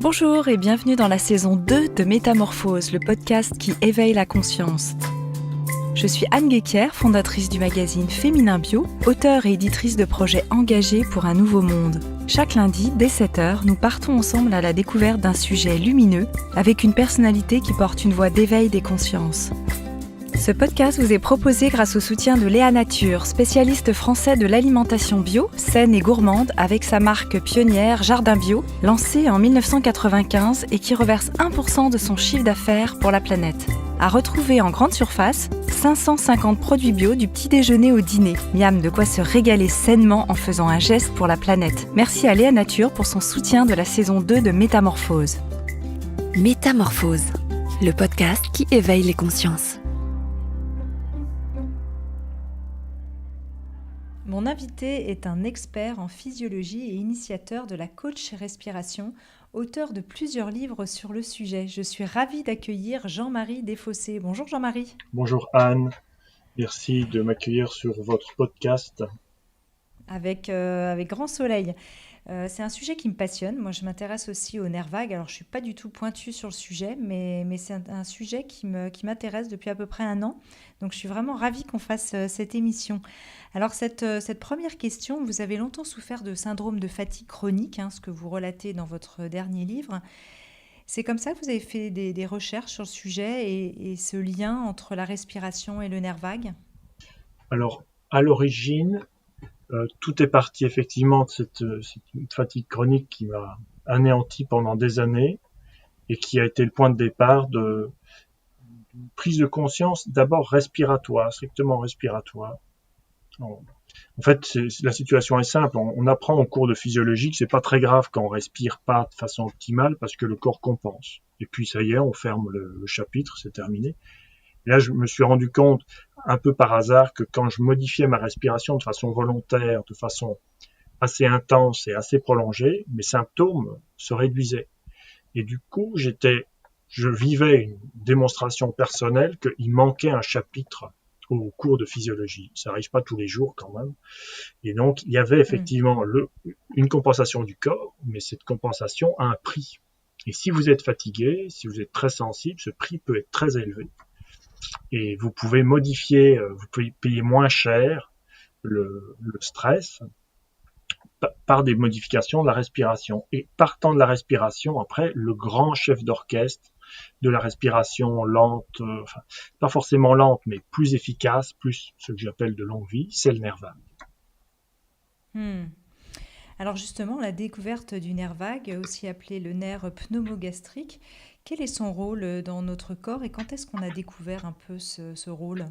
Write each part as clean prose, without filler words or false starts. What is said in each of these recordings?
Bonjour et bienvenue dans la saison 2 de Métamorphose, le podcast qui éveille la conscience. Je suis Anne Guéquière, fondatrice du magazine Féminin Bio, auteure et éditrice de projets engagés pour un nouveau monde. Chaque lundi, dès 7h, nous partons ensemble à la découverte d'un sujet lumineux avec une personnalité qui porte une voix d'éveil des consciences. Ce podcast vous est proposé grâce au soutien de Léa Nature, spécialiste français de l'alimentation bio, saine et gourmande, avec sa marque pionnière Jardin Bio, lancée en 1995 et qui reverse 1% de son chiffre d'affaires pour la planète. À retrouver en grande surface, 550 produits bio du petit déjeuner au dîner. Miam, de quoi se régaler sainement en faisant un geste pour la planète. Merci à Léa Nature pour son soutien de la saison 2 de Métamorphose. Métamorphose, le podcast qui éveille les consciences. Mon invité est un expert en physiologie et initiateur de la coach respiration, auteur de plusieurs livres sur le sujet. Je suis ravie d'accueillir Jean-Marie Desfossés. Bonjour Jean-Marie. Bonjour Anne, merci de m'accueillir sur votre podcast. Avec grand soleil. C'est un sujet qui me passionne. Moi, je m'intéresse aussi aux nerfs vagues. Alors, je ne suis pas du tout pointue sur le sujet, mais c'est un sujet qui m'intéresse depuis à peu près un an. Donc, je suis vraiment ravie qu'on fasse cette émission. Alors, cette première question, vous avez longtemps souffert de syndrome de fatigue chronique, ce que vous relatez dans votre dernier livre. C'est comme ça que vous avez fait des recherches sur le sujet et ce lien entre la respiration et le nerf vague ? Alors, à l'origine, tout est parti effectivement de cette fatigue chronique qui m'a anéanti pendant des années et qui a été le point de départ d'une prise de conscience d'abord respiratoire, strictement respiratoire. En fait, la situation est simple. On apprend en cours de physiologie que c'est pas très grave quand on respire pas de façon optimale parce que le corps compense. Et puis ça y est, on ferme le chapitre, c'est terminé. Et là, je me suis rendu compte, un peu par hasard, que quand je modifiais ma respiration de façon volontaire, de façon assez intense et assez prolongée, mes symptômes se réduisaient. Et du coup, je vivais une démonstration personnelle qu'il manquait un chapitre au cours de physiologie. Ça n'arrive pas tous les jours quand même. Et donc, il y avait effectivement une compensation du corps, mais cette compensation a un prix. Et si vous êtes fatigué, si vous êtes très sensible, ce prix peut être très élevé. Et vous pouvez modifier, vous pouvez payer moins cher le stress par des modifications de la respiration. Et partant de la respiration, après, le grand chef d'orchestre de la respiration lente, enfin, pas forcément lente, mais plus efficace, plus ce que j'appelle de longue vie, c'est le nerf vague. Alors justement, la découverte du nerf vague, aussi appelé le nerf pneumogastrique, quel est son rôle dans notre corps et quand est-ce qu'on a découvert un peu ce rôle ?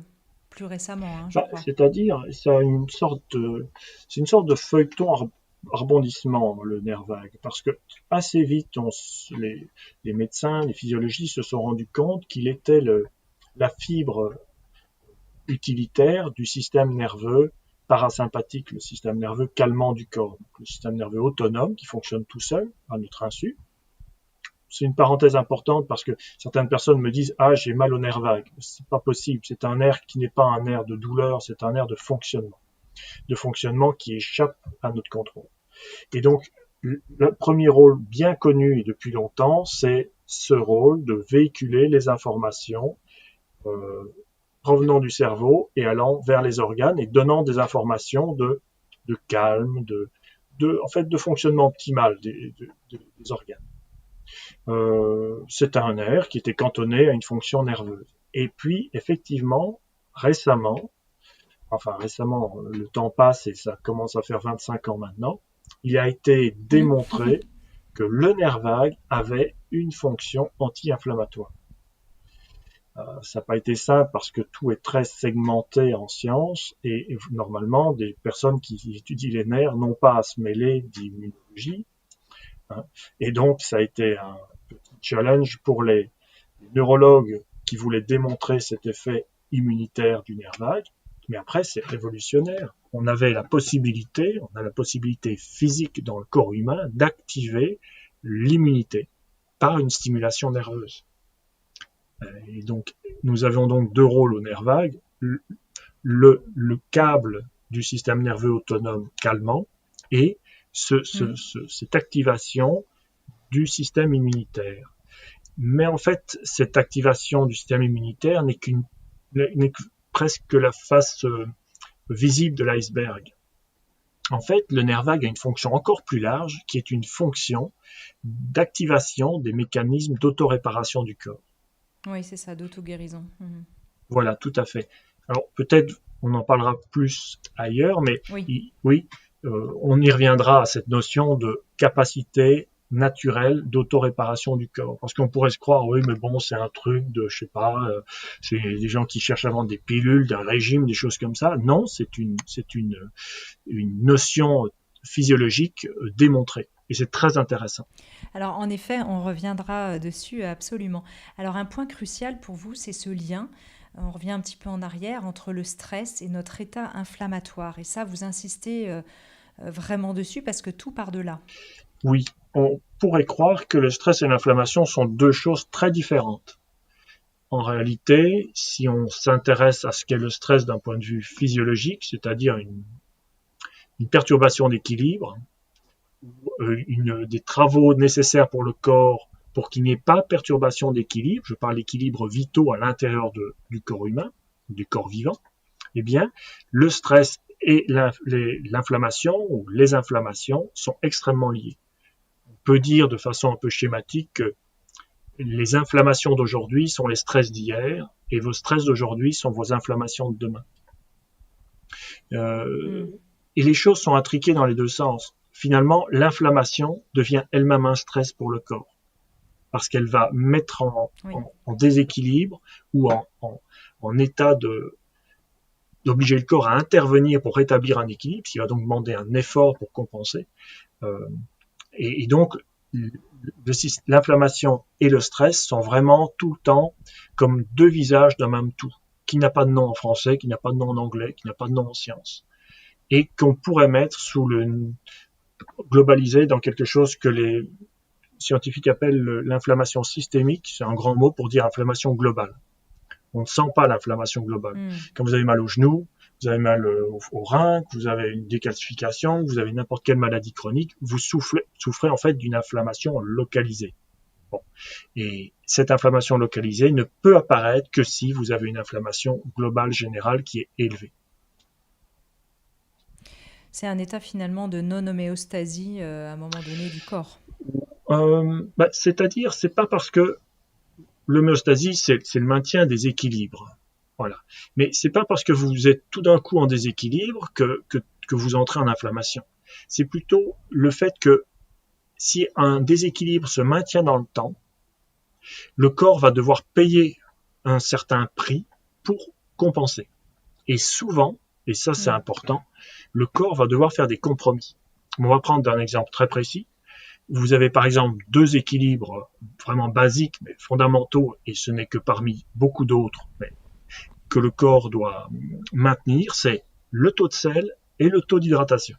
Plus récemment, je crois. C'est-à-dire, c'est une sorte de feuilleton rebondissement, le nerf vague, parce que assez vite, les médecins, les physiologistes se sont rendus compte qu'il était la fibre utilitaire du système nerveux parasympathique, le système nerveux calmant du corps, donc le système nerveux autonome qui fonctionne tout seul à notre insu. C'est une parenthèse importante parce que certaines personnes me disent « Ah, j'ai mal au nerf vague ». C'est pas possible, c'est un nerf qui n'est pas un nerf de douleur, c'est un nerf de fonctionnement qui échappe à notre contrôle. Et donc, le premier rôle bien connu depuis longtemps, c'est ce rôle de véhiculer les informations provenant du cerveau et allant vers les organes et donnant des informations de calme, de fonctionnement optimal des organes. C'est un nerf qui était cantonné à une fonction nerveuse. Et puis, effectivement, récemment, le temps passe et ça commence à faire 25 ans maintenant, il a été démontré que le nerf vague avait une fonction anti-inflammatoire. Ça n'a pas été simple parce que tout est très segmenté en sciences et normalement, des personnes qui étudient les nerfs n'ont pas à se mêler d'immunologie. Et donc, ça a été un petit challenge pour les neurologues qui voulaient démontrer cet effet immunitaire du nerf vague. Mais après, c'est révolutionnaire. On a la possibilité physique dans le corps humain d'activer l'immunité par une stimulation nerveuse. Et donc, nous avions donc deux rôles au nerf vague. Le câble du système nerveux autonome calmant et cette activation du système immunitaire. Mais en fait, cette activation du système immunitaire n'est presque la face visible de l'iceberg. En fait, le nerf vague a une fonction encore plus large, qui est une fonction d'activation des mécanismes d'autoréparation du corps. Oui, c'est ça, d'auto-guérison. Voilà, tout à fait. Alors peut-être on en parlera plus ailleurs, mais oui, on y reviendra à cette notion de capacité naturelle d'autoréparation du corps. Parce qu'on pourrait se croire, oui, mais bon, c'est un truc de, je sais pas, c'est des gens qui cherchent à vendre des pilules, d'un régime, des choses comme ça. Non, c'est une notion physiologique démontrée. Et c'est très intéressant. Alors en effet, on reviendra dessus absolument. Alors un point crucial pour vous, c'est ce lien, on revient un petit peu en arrière, entre le stress et notre état inflammatoire. Et ça, vous insistez vraiment dessus parce que tout part de là. Oui, on pourrait croire que le stress et l'inflammation sont deux choses très différentes. En réalité, si on s'intéresse à ce qu'est le stress d'un point de vue physiologique, c'est-à-dire une perturbation d'équilibre, des travaux nécessaires pour le corps pour qu'il n'y ait pas perturbation d'équilibre, je parle d'équilibre vitaux à l'intérieur du corps humain, du corps vivant, eh bien, le stress et l'inflammation ou les inflammations sont extrêmement liés. On peut dire de façon un peu schématique que les inflammations d'aujourd'hui sont les stress d'hier et vos stress d'aujourd'hui sont vos inflammations de demain. Et les choses sont intriquées dans les deux sens. Finalement, l'inflammation devient elle-même un stress pour le corps parce qu'elle va mettre en déséquilibre ou en état d'obliger le corps à intervenir pour rétablir un équilibre, ce qui va donc demander un effort pour compenser. Et donc, l'inflammation et le stress sont vraiment tout le temps comme deux visages d'un même tout, qui n'a pas de nom en français, qui n'a pas de nom en anglais, qui n'a pas de nom en sciences, et qu'on pourrait mettre globalisé dans quelque chose que les scientifiques appellent l'inflammation systémique. C'est un grand mot pour dire inflammation globale. On ne sent pas l'inflammation globale. Quand vous avez mal au genou, vous avez mal au rein, que vous avez une décalcification, que vous avez n'importe quelle maladie chronique, vous souffrez en fait d'une inflammation localisée. Bon. Et cette inflammation localisée ne peut apparaître que si vous avez une inflammation globale générale qui est élevée. C'est un état finalement de non-homéostasie à un moment donné du corps. C'est-à-dire, c'est pas parce que l'homéostasie, c'est le maintien des équilibres. Voilà. Mais c'est pas parce que vous êtes tout d'un coup en déséquilibre que vous entrez en inflammation. C'est plutôt le fait que si un déséquilibre se maintient dans le temps, le corps va devoir payer un certain prix pour compenser. Et souvent, et ça c'est important, le corps va devoir faire des compromis. On va prendre un exemple très précis. Vous avez par exemple deux équilibres vraiment basiques, mais fondamentaux, et ce n'est que parmi beaucoup d'autres, mais que le corps doit maintenir, c'est le taux de sel et le taux d'hydratation.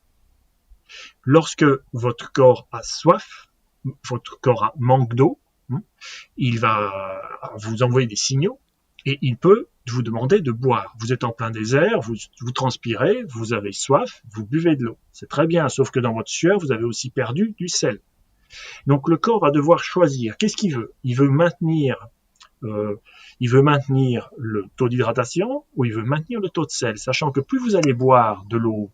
Lorsque votre corps a soif, votre corps manque d'eau, il va vous envoyer des signaux et il peut vous demander de boire. Vous êtes en plein désert, vous transpirez, vous avez soif, vous buvez de l'eau. C'est très bien, sauf que dans votre sueur, vous avez aussi perdu du sel. Donc le corps va devoir choisir. Qu'est-ce qu'il veut ? Il veut maintenir le taux d'hydratation ou il veut maintenir le taux de sel, sachant que plus vous allez boire de l'eau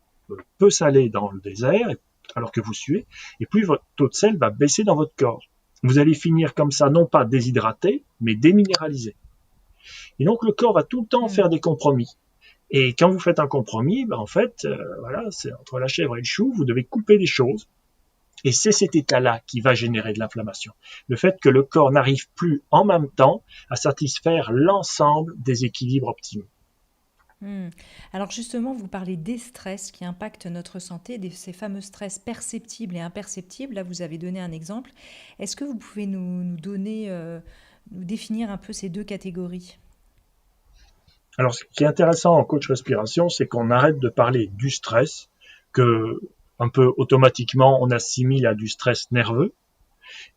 peu salée dans le désert, alors que vous suez, et plus votre taux de sel va baisser dans votre corps. Vous allez finir comme ça, non pas déshydraté, mais déminéralisé. Et donc le corps va tout le temps faire des compromis. Et quand vous faites un compromis, en fait, voilà, c'est entre la chèvre et le chou, vous devez couper des choses. Et c'est cet état-là qui va générer de l'inflammation. Le fait que le corps n'arrive plus en même temps à satisfaire l'ensemble des équilibres optimaux. Alors justement, vous parlez des stress qui impactent notre santé, ces fameux stress perceptibles et imperceptibles. Là, vous avez donné un exemple. Est-ce que vous pouvez nous définir un peu ces deux catégories ? Alors, ce qui est intéressant en coach respiration, c'est qu'on arrête de parler du stress, que un peu automatiquement on assimile à du stress nerveux,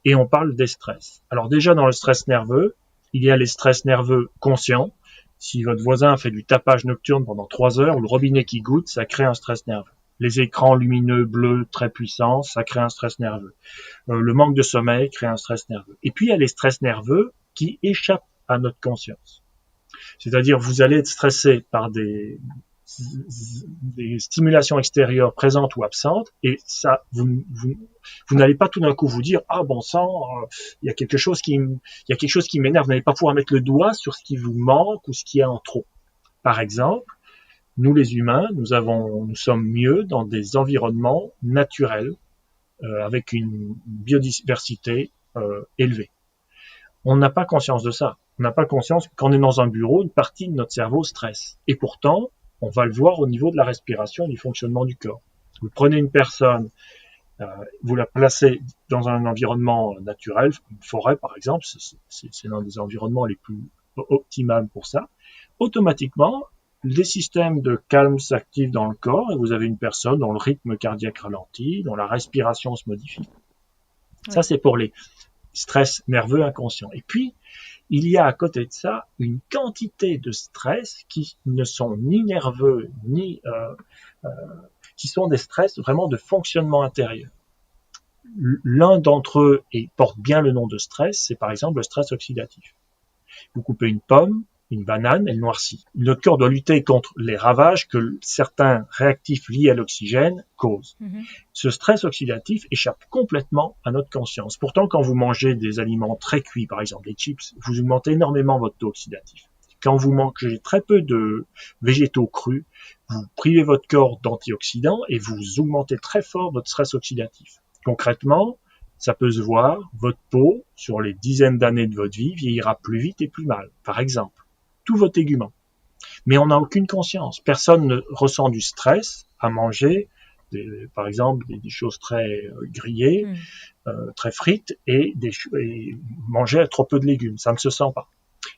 et on parle des stress. Alors déjà, dans le stress nerveux, il y a les stress nerveux conscients. Si votre voisin fait du tapage nocturne pendant 3 heures ou le robinet qui goutte, ça crée un stress nerveux. Les écrans lumineux bleus très puissants, ça crée un stress nerveux. Le manque de sommeil crée un stress nerveux. Et puis il y a les stress nerveux qui échappent à notre conscience. C'est-à-dire vous allez être stressé par des stimulations extérieures présentes ou absentes, et ça, vous n'allez pas tout d'un coup vous dire ah bon sang, il y a quelque chose qui m'énerve. Vous n'allez pas pouvoir mettre le doigt sur ce qui vous manque ou ce qui est en trop. Par exemple, nous les humains, nous sommes mieux dans des environnements naturels avec une biodiversité élevée. On n'a pas conscience de ça. On n'a pas conscience que quand on est dans un bureau, une partie de notre cerveau stresse. Et pourtant, on va le voir au niveau de la respiration et du fonctionnement du corps. Vous prenez une personne, vous la placez dans un environnement naturel, une forêt par exemple, c'est l'un des environnements les plus optimaux pour ça. Automatiquement, les systèmes de calme s'activent dans le corps et vous avez une personne dont le rythme cardiaque ralentit, dont la respiration se modifie. Oui. Ça, c'est pour les stress nerveux inconscients. Et puis, il y a à côté de ça une quantité de stress qui ne sont ni nerveux, ni qui sont des stress vraiment de fonctionnement intérieur. L'un d'entre eux, et porte bien le nom de stress, c'est par exemple le stress oxydatif. Vous coupez une pomme, une banane, elle noircit. Notre corps doit lutter contre les ravages que certains réactifs liés à l'oxygène causent. Ce stress oxydatif échappe complètement à notre conscience. Pourtant, quand vous mangez des aliments très cuits, par exemple les chips, vous augmentez énormément votre taux oxydatif. Quand vous mangez très peu de végétaux crus, vous privez votre corps d'antioxydants et vous augmentez très fort votre stress oxydatif. Concrètement, ça peut se voir, votre peau, sur les dizaines d'années de votre vie, vieillira plus vite et plus mal, par exemple. Tout votre tégument. Mais on n'a aucune conscience. Personne ne ressent du stress à manger, par exemple, des choses très grillées, très frites, et manger trop peu de légumes. Ça ne se sent pas.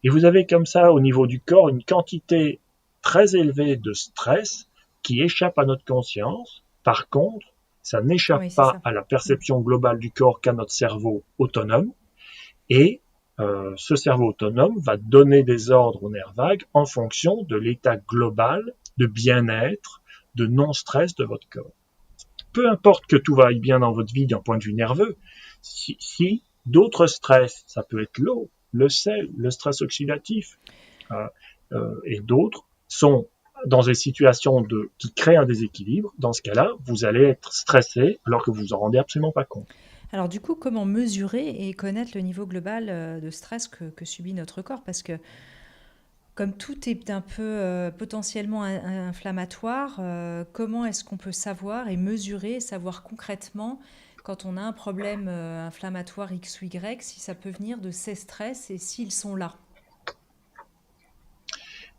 Et vous avez comme ça, au niveau du corps, une quantité très élevée de stress qui échappe à notre conscience. Par contre, ça n'échappe pas à la perception globale du corps qu'à notre cerveau autonome. Et ce cerveau autonome va donner des ordres aux nerfs vagues en fonction de l'état global de bien-être, de non-stress de votre corps. Peu importe que tout aille bien dans votre vie d'un point de vue nerveux, si d'autres stress, ça peut être l'eau, le sel, le stress oxydatif et d'autres, sont dans des situations qui créent un déséquilibre, dans ce cas-là, vous allez être stressé alors que vous vous en rendez absolument pas compte. Alors du coup, comment mesurer et connaître le niveau global de stress que subit notre corps? Parce que comme tout est un peu potentiellement inflammatoire, comment est-ce qu'on peut savoir et mesurer, savoir concrètement quand on a un problème inflammatoire X ou Y, si ça peut venir de ces stress et s'ils sont là?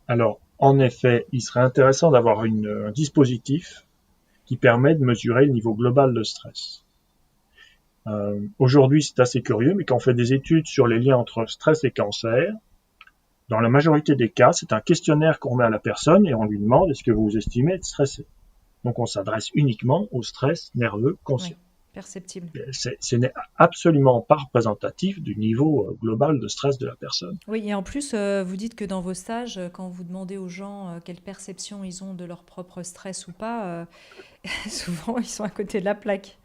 Alors, en effet, il serait intéressant d'avoir un dispositif qui permet de mesurer le niveau global de stress. Aujourd'hui, c'est assez curieux, mais quand on fait des études sur les liens entre stress et cancer, dans la majorité des cas, c'est un questionnaire qu'on met à la personne et on lui demande est-ce que vous estimez être stressé. Donc on s'adresse uniquement au stress nerveux conscient. Oui, perceptible. Ce n'est absolument pas représentatif du niveau global de stress de la personne. Oui, et en plus, vous dites que dans vos stages, quand vous demandez aux gens quelle perception ils ont de leur propre stress ou pas, souvent ils sont à côté de la plaque.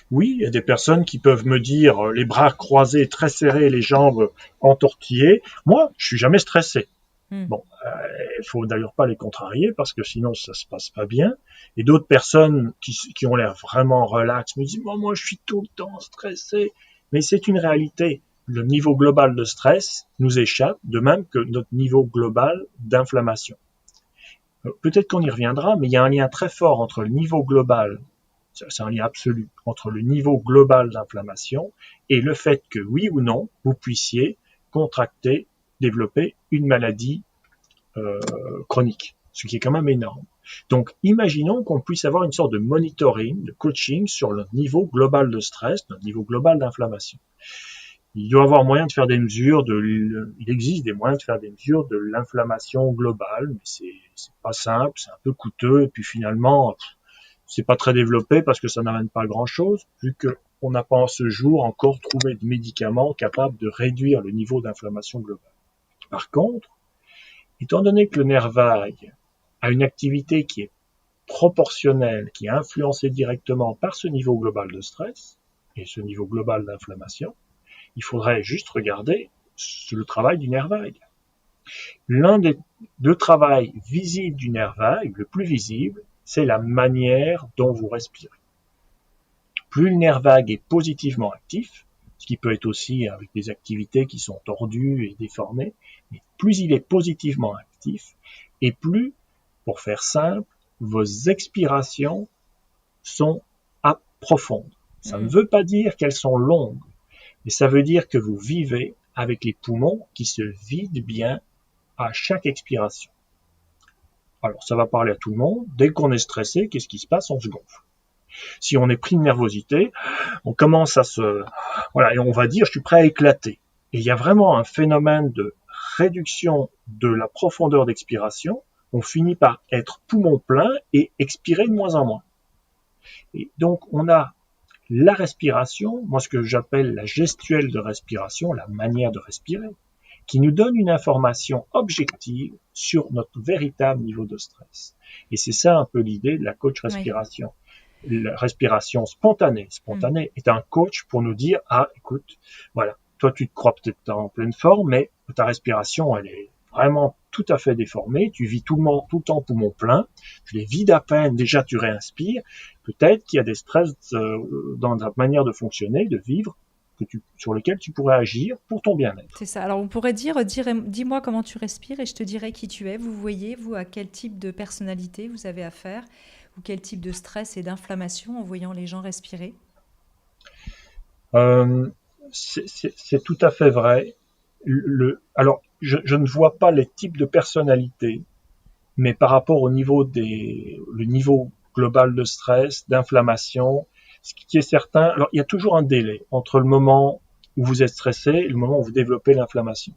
Oui, il y a des personnes qui peuvent me dire les bras croisés, très serrés, les jambes entortillées. Moi, je suis jamais stressé. Bon, il faut d'ailleurs pas les contrarier parce que sinon ça se passe pas bien. Et d'autres personnes qui ont l'air vraiment relax me disent moi je suis tout le temps stressé. Mais c'est une réalité. Le niveau global de stress nous échappe, de même que notre niveau global d'inflammation. Peut-être qu'on y reviendra, mais il y a un lien très fort entre le niveau global, c'est un lien absolu, entre le niveau global d'inflammation et le fait que, oui ou non, vous puissiez contracter, développer une maladie chronique, ce qui est quand même énorme. Donc, imaginons qu'on puisse avoir une sorte de monitoring, de coaching sur le niveau global de stress, notre niveau global d'inflammation. Il doit y avoir moyen de faire des mesures, il existe des moyens de faire des mesures de l'inflammation globale, mais c'est pas simple, c'est un peu coûteux, et puis finalement, c'est pas très développé parce que ça n'amène pas grand-chose, vu qu'on n'a pas à ce jour encore trouvé de médicaments capables de réduire le niveau d'inflammation globale. Par contre, étant donné que le nerf vague a une activité qui est proportionnel qui est influencé directement par ce niveau global de stress et ce niveau global d'inflammation, il faudrait juste regarder le travail du nerf vague. L'un des deux travails visibles du nerf vague, le plus visible, c'est la manière dont vous respirez. Plus le nerf vague est positivement actif, ce qui peut être aussi avec des activités qui sont tordues et déformées, mais plus il est positivement actif, et plus, pour faire simple, vos expirations sont profondes. Ça ne veut pas dire qu'elles sont longues, mais ça veut dire que vous vivez avec les poumons qui se vident bien à chaque expiration. Alors, ça va parler à tout le monde. Dès qu'on est stressé, qu'est-ce qui se passe? On se gonfle. Si on est pris de nervosité, on commence et on va dire, je suis prêt à éclater. Et il y a vraiment un phénomène de réduction de la profondeur d'expiration. On finit par être poumon plein et expirer de moins en moins. Et donc, on a la respiration, moi ce que j'appelle la gestuelle de respiration, la manière de respirer, qui nous donne une information objective sur notre véritable niveau de stress. Et c'est ça un peu l'idée de la coach respiration. Oui. La respiration spontanée est un coach pour nous dire, écoute, voilà, toi tu te crois peut-être en pleine forme, mais ta respiration, elle est vraiment tout à fait déformée, tu vis tout le temps poumon plein, tu les vides à peine, déjà tu réinspires, peut-être qu'il y a des stress dans ta manière de fonctionner, de vivre, sur lesquels tu pourrais agir pour ton bien-être. C'est ça. Alors on pourrait dis-moi comment tu respires et je te dirai qui tu es. Vous voyez, vous, à quel type de personnalité vous avez affaire ou quel type de stress et d'inflammation en voyant les gens respirer? C'est tout à fait vrai. Alors, je ne vois pas les types de personnalités, mais par rapport au niveau le niveau global de stress, d'inflammation, ce qui est certain, alors il y a toujours un délai entre le moment où vous êtes stressé et le moment où vous développez l'inflammation.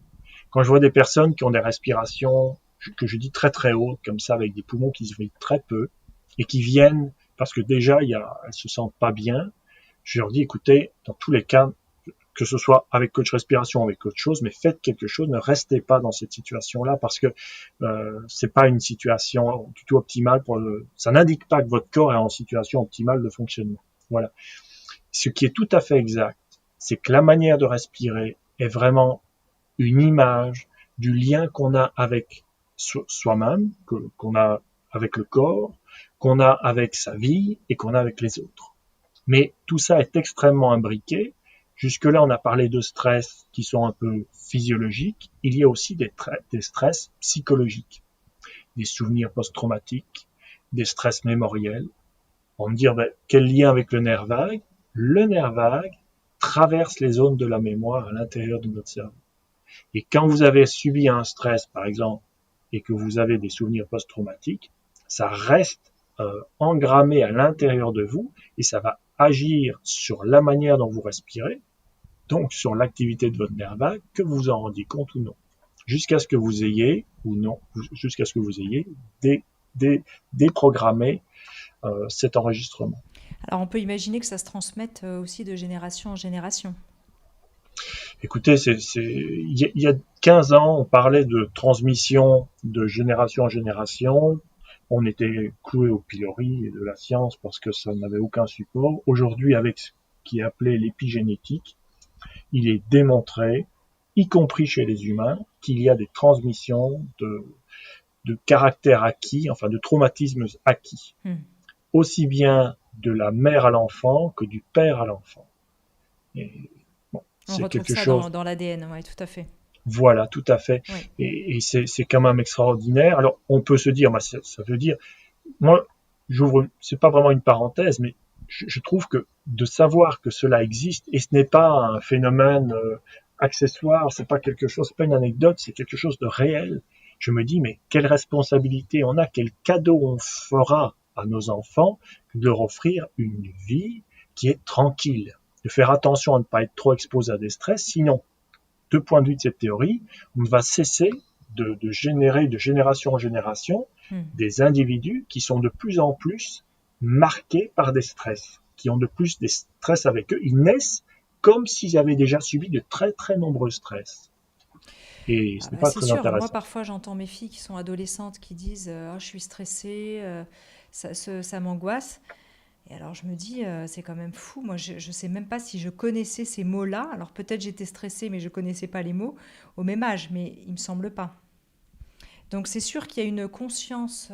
Quand je vois des personnes qui ont des respirations, que je dis très très hautes, comme ça, avec des poumons qui se vident très peu, et qui viennent, parce que déjà, elles se sentent pas bien, je leur dis, écoutez, dans tous les cas, que ce soit avec coach respiration ou avec autre chose, mais faites quelque chose, ne restez pas dans cette situation-là parce que c'est pas une situation du tout optimale ça n'indique pas que votre corps est en situation optimale de fonctionnement. Voilà. Ce qui est tout à fait exact, c'est que la manière de respirer est vraiment une image du lien qu'on a avec soi-même, qu'on a avec le corps, qu'on a avec sa vie et qu'on a avec les autres. Mais tout ça est extrêmement imbriqué. Jusque-là, on a parlé de stress qui sont un peu physiologiques. Il y a aussi des stress psychologiques, des souvenirs post-traumatiques, des stress mémoriels. On va me dire, quel lien avec le nerf vague? Le nerf vague traverse les zones de la mémoire à l'intérieur de notre cerveau. Et quand vous avez subi un stress, par exemple, et que vous avez des souvenirs post-traumatiques, ça reste engrammé à l'intérieur de vous et ça va agir sur la manière dont vous respirez, donc sur l'activité de votre nerf vague, que vous vous en rendiez compte ou non, jusqu'à ce que vous ayez, déprogrammé cet enregistrement. Alors on peut imaginer que ça se transmette aussi de génération en génération. Écoutez, il y a 15 ans, on parlait de transmission de génération en génération. On était cloué au pilori de la science parce que ça n'avait aucun support. Aujourd'hui, avec ce qui est appelé l'épigénétique, il est démontré, y compris chez les humains, qu'il y a des transmissions de caractères acquis, enfin de traumatismes acquis, aussi bien de la mère à l'enfant que du père à l'enfant. Et, on retrouve quelque chose dans l'ADN, oui, tout à fait. Voilà, tout à fait. Oui. Et c'est quand même extraordinaire. Alors, on peut se dire, ça veut dire, moi, c'est pas vraiment une parenthèse, mais je trouve que de savoir que cela existe, et ce n'est pas un phénomène accessoire, c'est pas une anecdote, c'est quelque chose de réel. Je me dis, mais quelle responsabilité on a, quel cadeau on fera à nos enfants de leur offrir une vie qui est tranquille, de faire attention à ne pas être trop exposé à des stress, sinon, de point de vue de cette théorie, on va cesser de générer de génération en génération des individus qui sont de plus en plus marqués par des stress, qui ont de plus des stress avec eux. Ils naissent comme s'ils avaient déjà subi de très très nombreux stress. Et ce n'est pas très intéressant. Moi, parfois, j'entends mes filles qui sont adolescentes qui disent « je suis stressée, ça m'angoisse. Et alors je me dis, c'est quand même fou. Moi, je ne sais même pas si je connaissais ces mots-là. Alors peut-être j'étais stressée, mais je ne connaissais pas les mots au même âge, mais il ne me semble pas. Donc c'est sûr qu'il y a une conscience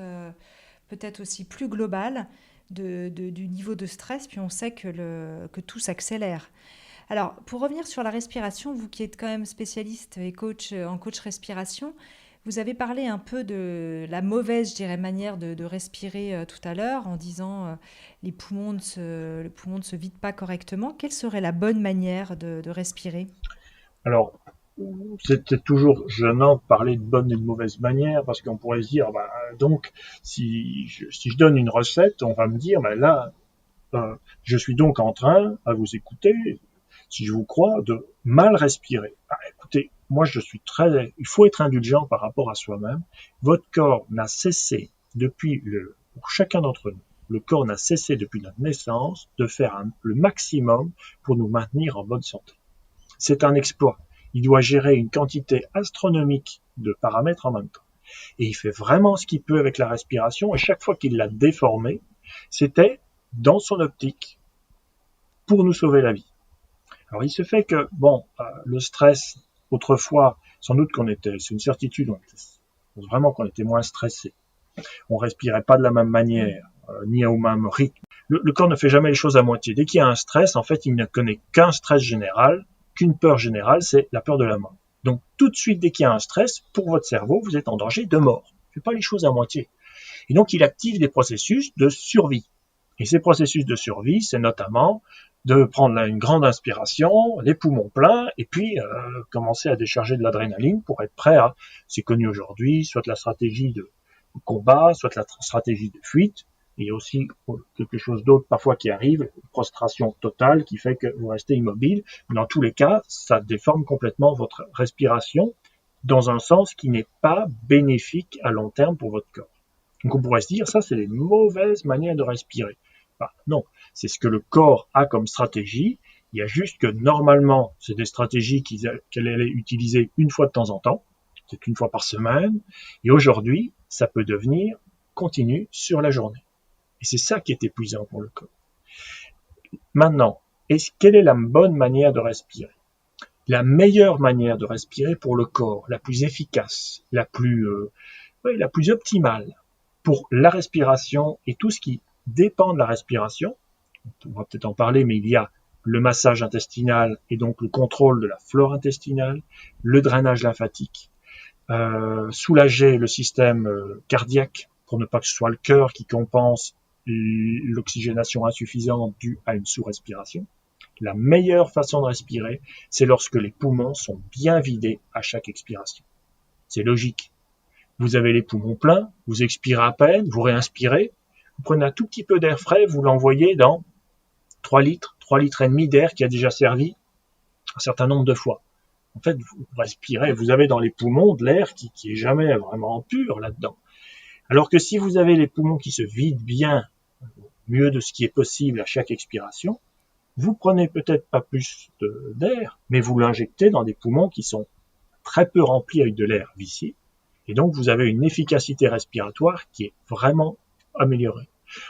peut-être aussi plus globale du niveau de stress, puis on sait que tout s'accélère. Alors, pour revenir sur la respiration, vous qui êtes quand même spécialiste et coach en coach respiration, vous avez parlé un peu de la mauvaise, je dirais, manière de respirer tout à l'heure en disant le poumon ne se vide pas correctement. Quelle serait la bonne manière de respirer? Alors, c'était toujours gênant de parler de bonne et de mauvaise manière parce qu'on pourrait se dire, bah, donc, si je donne une recette, on va me dire, bah, là, je suis donc en train, à vous écouter, si je vous crois, de mal respirer. Ah, écoutez, moi il faut être indulgent par rapport à soi-même. Votre corps n'a cessé pour chacun d'entre nous, le corps n'a cessé depuis notre naissance de faire le maximum pour nous maintenir en bonne santé. C'est un exploit. Il doit gérer une quantité astronomique de paramètres en même temps. Et il fait vraiment ce qu'il peut avec la respiration, et chaque fois qu'il l'a déformée, c'était dans son optique pour nous sauver la vie. Alors il se fait que, le stress, autrefois, sans doute c'est une certitude, vraiment qu'on était moins stressé. On respirait pas de la même manière, ni au même rythme. Le corps ne fait jamais les choses à moitié. Dès qu'il y a un stress, en fait, il ne connaît qu'un stress général, qu'une peur générale, c'est la peur de la mort. Donc tout de suite, dès qu'il y a un stress, pour votre cerveau, vous êtes en danger de mort. Il ne fait pas les choses à moitié. Et donc il active des processus de survie. Et ces processus de survie, c'est notamment de prendre une grande inspiration, les poumons pleins, et puis commencer à décharger de l'adrénaline pour être prêt à, c'est connu aujourd'hui, soit la stratégie de combat, soit la stratégie de fuite. Il y a aussi quelque chose d'autre parfois qui arrive, une prostration totale qui fait que vous restez immobile. Dans tous les cas, ça déforme complètement votre respiration dans un sens qui n'est pas bénéfique à long terme pour votre corps. Donc on pourrait se dire, ça c'est les mauvaises manières de respirer. Bah, non, c'est ce que le corps a comme stratégie. Il y a juste que normalement, c'est des stratégies qu'elle allait utiliser une fois de temps en temps, c'est une fois par semaine, et aujourd'hui, ça peut devenir continu sur la journée. Et c'est ça qui est épuisant pour le corps. Maintenant, quelle est la bonne manière de respirer? La meilleure manière de respirer pour le corps, la plus efficace, la plus optimale pour la respiration et tout ce qui dépend de la respiration, on va peut-être en parler, mais il y a le massage intestinal et donc le contrôle de la flore intestinale, le drainage lymphatique, soulager le système cardiaque pour ne pas que ce soit le cœur qui compense l'oxygénation insuffisante due à une sous-respiration. La meilleure façon de respirer, c'est lorsque les poumons sont bien vidés à chaque expiration. C'est logique. Vous avez les poumons pleins, vous expirez à peine, vous réinspirez, vous prenez un tout petit peu d'air frais, vous l'envoyez dans 3 litres et demi d'air qui a déjà servi un certain nombre de fois. En fait, vous respirez, vous avez dans les poumons de l'air qui est jamais vraiment pur là-dedans. Alors que si vous avez les poumons qui se vident bien, mieux de ce qui est possible à chaque expiration, vous prenez peut-être pas plus d'air, mais vous l'injectez dans des poumons qui sont très peu remplis avec de l'air vicié, et donc vous avez une efficacité respiratoire qui est vraiment améliorée.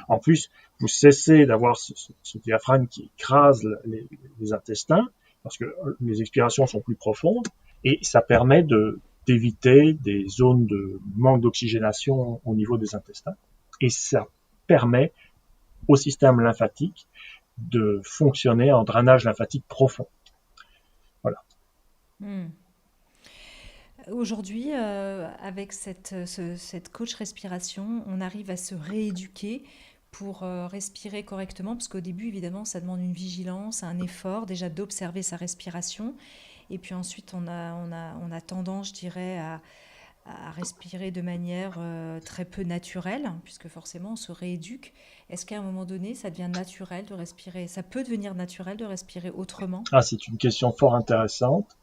En plus, vous cessez d'avoir ce diaphragme qui écrase les intestins, parce que les expirations sont plus profondes, et ça permet d'éviter des zones de manque d'oxygénation au niveau des intestins, et ça permet au système lymphatique de fonctionner en drainage lymphatique profond. Voilà. Aujourd'hui, avec cette coach respiration, on arrive à se rééduquer pour respirer correctement, parce qu'au début, évidemment, ça demande une vigilance, un effort, déjà d'observer sa respiration. Et puis ensuite, on a tendance, je dirais, à respirer de manière très peu naturelle, puisque forcément, on se rééduque. Est-ce qu'à un moment donné, ça devient naturel de respirer? Ça peut devenir naturel de respirer autrement? Ah, c'est une question fort intéressante.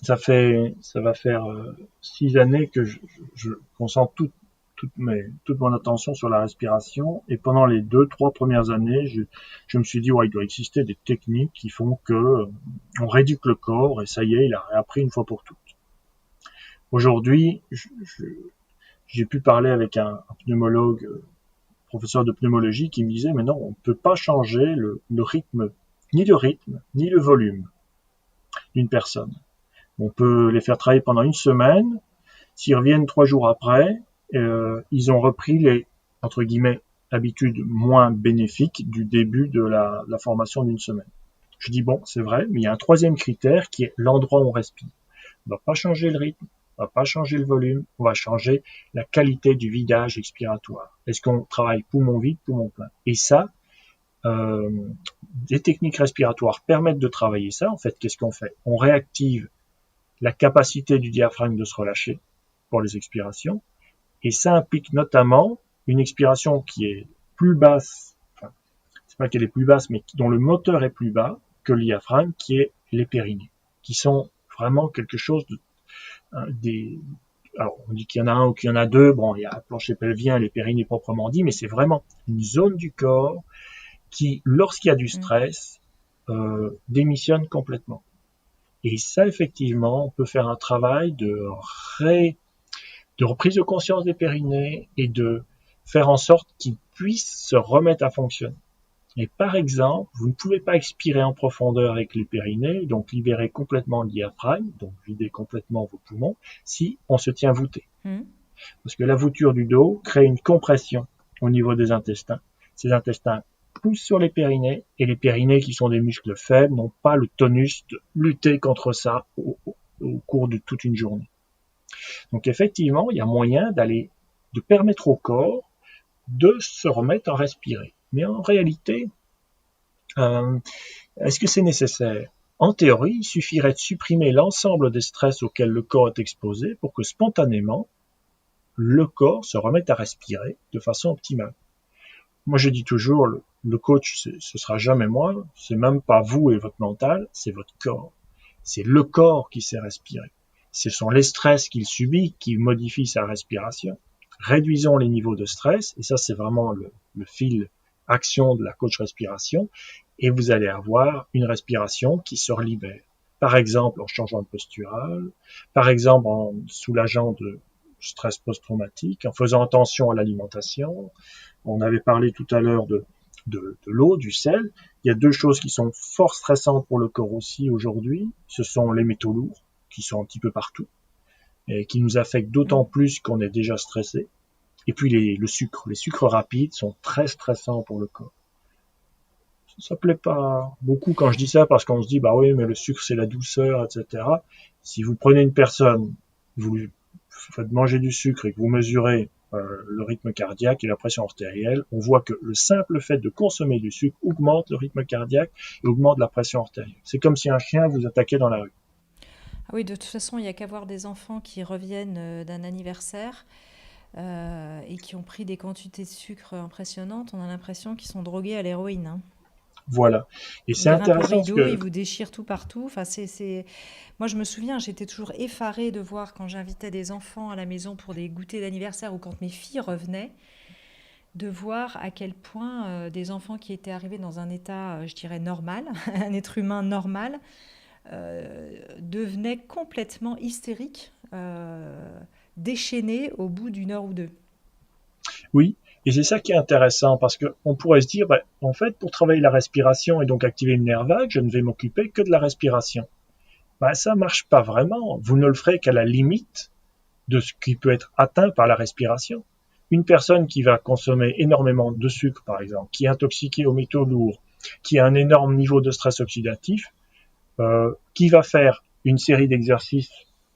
Ça va faire 6 années que je concentre toute mon attention sur la respiration, et pendant les 2-3 premières années, je me suis dit, il doit exister des techniques qui font que on rééduque le corps, et ça y est, il a réappris une fois pour toutes. Aujourd'hui, j'ai pu parler avec un pneumologue professeur de pneumologie qui me disait, mais non, on ne peut pas changer le rythme, ni le volume d'une personne. On peut les faire travailler pendant une semaine. S'ils reviennent 3 jours après, ils ont repris les, entre guillemets, habitudes moins bénéfiques du début de la formation d'une semaine. Je dis bon, c'est vrai, mais il y a un troisième critère qui est l'endroit où on respire. On ne va pas changer le rythme, on ne va pas changer le volume, on va changer la qualité du vidage expiratoire. Est-ce qu'on travaille poumon vide, poumon plein? Et ça, des techniques respiratoires permettent de travailler ça. En fait, qu'est-ce qu'on fait? On réactive la capacité du diaphragme de se relâcher pour les expirations, et ça implique notamment une expiration qui est plus basse, enfin, c'est pas qu'elle est plus basse, mais dont le moteur est plus bas que le diaphragme, qui est les périnées, qui sont vraiment quelque chose de, alors on dit qu'il y en a un ou qu'il y en a deux, bon, il y a le plancher pelvien, les périnées proprement dit, mais c'est vraiment une zone du corps qui, lorsqu'il y a du stress, démissionne complètement. Et ça, effectivement, on peut faire un travail de reprise de conscience des périnées et de faire en sorte qu'ils puissent se remettre à fonctionner. Et par exemple, vous ne pouvez pas expirer en profondeur avec les périnées, donc libérer complètement le diaphragme, donc vider complètement vos poumons, si on se tient voûté. Parce que la vouture du dos crée une compression au niveau des intestins. Ces intestins poussent sur les périnées, et les périnées, qui sont des muscles faibles, n'ont pas le tonus de lutter contre ça au cours de toute une journée. Donc effectivement, il y a moyen de permettre au corps de se remettre à respirer. Mais en réalité, est-ce que c'est nécessaire? En théorie, il suffirait de supprimer l'ensemble des stress auxquels le corps est exposé pour que spontanément, le corps se remette à respirer de façon optimale. Moi, je dis toujours, le coach, ce sera jamais moi, c'est même pas vous et votre mental, c'est votre corps. C'est le corps qui sait respirer. Ce sont les stress qu'il subit qui modifient sa respiration. Réduisons les niveaux de stress, et ça, c'est vraiment le fil action de la coach respiration, et vous allez avoir une respiration qui se relibère. Par exemple, en changeant de postural, par exemple, en soulageant de stress post-traumatique, en faisant attention à l'alimentation. On avait parlé tout à l'heure de l'eau, du sel. Il y a 2 choses qui sont fort stressantes pour le corps aussi aujourd'hui. Ce sont les métaux lourds, qui sont un petit peu partout, et qui nous affectent d'autant plus qu'on est déjà stressé. Et puis le sucre. Les sucres rapides sont très stressants pour le corps. Ça plaît pas beaucoup quand je dis ça, parce qu'on se dit, bah oui, mais le sucre, c'est la douceur, etc. Si vous prenez une personne, vous lui faites manger du sucre et que vous mesurez le rythme cardiaque et la pression artérielle, on voit que le simple fait de consommer du sucre augmente le rythme cardiaque et augmente la pression artérielle. C'est comme si un chien vous attaquait dans la rue. Ah oui, de toute façon, il n'y a qu'à voir des enfants qui reviennent d'un anniversaire et qui ont pris des quantités de sucre impressionnantes. On a l'impression qu'ils sont drogués à l'héroïne, hein. Voilà. Et c'est intéressant parce que... Ils vous déchirent tout partout. Enfin, Moi, je me souviens, j'étais toujours effarée de voir quand j'invitais des enfants à la maison pour des goûters d'anniversaire ou quand mes filles revenaient, de voir à quel point des enfants qui étaient arrivés dans un état, je dirais, normal, un être humain normal, devenaient complètement hystériques, déchaînés au bout d'1 heure ou 2. Oui. Et c'est ça qui est intéressant, parce qu'on pourrait se dire, en fait, pour travailler la respiration et donc activer le nerf vague, je ne vais m'occuper que de la respiration. Ça marche pas vraiment. Vous ne le ferez qu'à la limite de ce qui peut être atteint par la respiration. Une personne qui va consommer énormément de sucre, par exemple, qui est intoxiquée aux métaux lourds, qui a un énorme niveau de stress oxydatif, qui va faire une série d'exercices,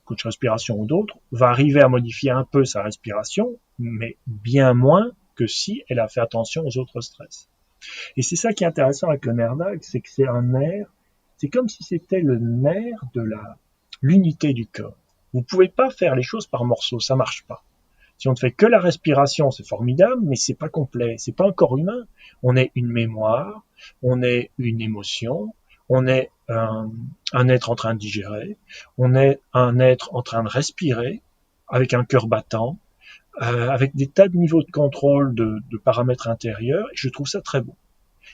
coach respiration ou d'autres, va arriver à modifier un peu sa respiration, mais bien moins que si elle a fait attention aux autres stress. Et c'est ça qui est intéressant avec le nerf vague, c'est que c'est un nerf, c'est comme si c'était le nerf de l'unité du corps. Vous pouvez pas faire les choses par morceaux, ça marche pas. Si on ne fait que la respiration, c'est formidable, mais c'est pas complet, c'est pas un corps humain. On est une mémoire, on est une émotion, on est un être en train de digérer, on est un être en train de respirer, avec un cœur battant, avec des tas de niveaux de contrôle de paramètres intérieurs, et je trouve ça très beau.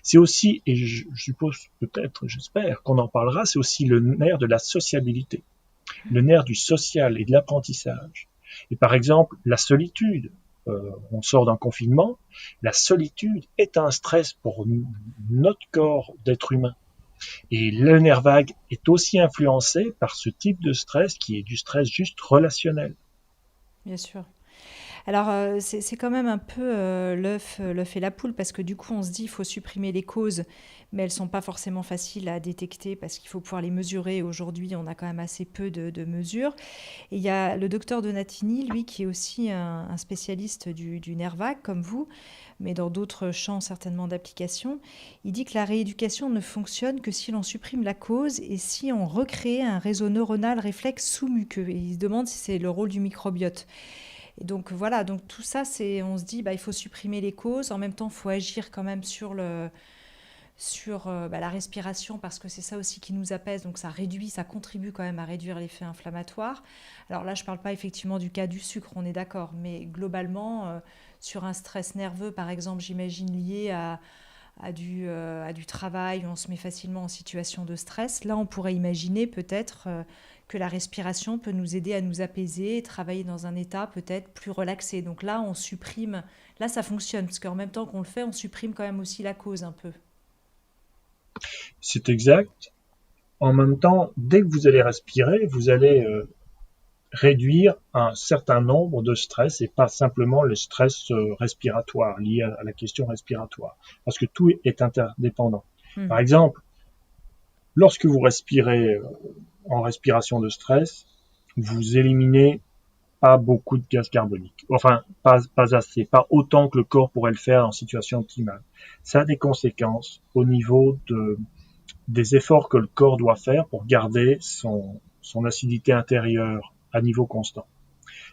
C'est aussi, et je suppose peut-être, j'espère qu'on en parlera, c'est aussi le nerf de la sociabilité, le nerf du social et de l'apprentissage. Et par exemple, la solitude, on sort d'un confinement, la solitude est un stress pour notre corps d'être humain. Et le nerf vague est aussi influencé par ce type de stress qui est du stress juste relationnel. Bien sûr. Alors, c'est quand même un peu l'œuf et la poule, parce que du coup, on se dit il faut supprimer les causes, mais elles ne sont pas forcément faciles à détecter parce qu'il faut pouvoir les mesurer. Aujourd'hui, on a quand même assez peu de mesures. Et il y a le docteur Donatini, lui, qui est aussi un spécialiste du nerf vague, comme vous, mais dans d'autres champs certainement d'application. Il dit que la rééducation ne fonctionne que si l'on supprime la cause et si on recrée un réseau neuronal réflexe sous-muqueux. Et il se demande si c'est le rôle du microbiote. Et donc voilà, donc tout ça, on se dit, il faut supprimer les causes. En même temps, il faut agir quand même sur la respiration, parce que c'est ça aussi qui nous apaise. Donc ça contribue quand même à réduire l'effet inflammatoire. Alors là, je ne parle pas effectivement du cas du sucre, on est d'accord, mais globalement, sur un stress nerveux, par exemple, j'imagine lié à du travail, où on se met facilement en situation de stress. Là, on pourrait imaginer peut-être que la respiration peut nous aider à nous apaiser et travailler dans un état peut-être plus relaxé. Donc là, on supprime, là ça fonctionne, parce qu'en même temps qu'on le fait, on supprime quand même aussi la cause un peu. C'est exact. En même temps, dès que vous allez respirer, vous allez réduire un certain nombre de stress et pas simplement le stress respiratoire, lié à la question respiratoire. Parce que tout est interdépendant. Par exemple, lorsque vous respirez en respiration de stress, vous éliminez pas beaucoup de gaz carbonique. Enfin, pas assez, pas autant que le corps pourrait le faire en situation optimale. Ça a des conséquences au niveau des efforts que le corps doit faire pour garder son acidité intérieure à niveau constant.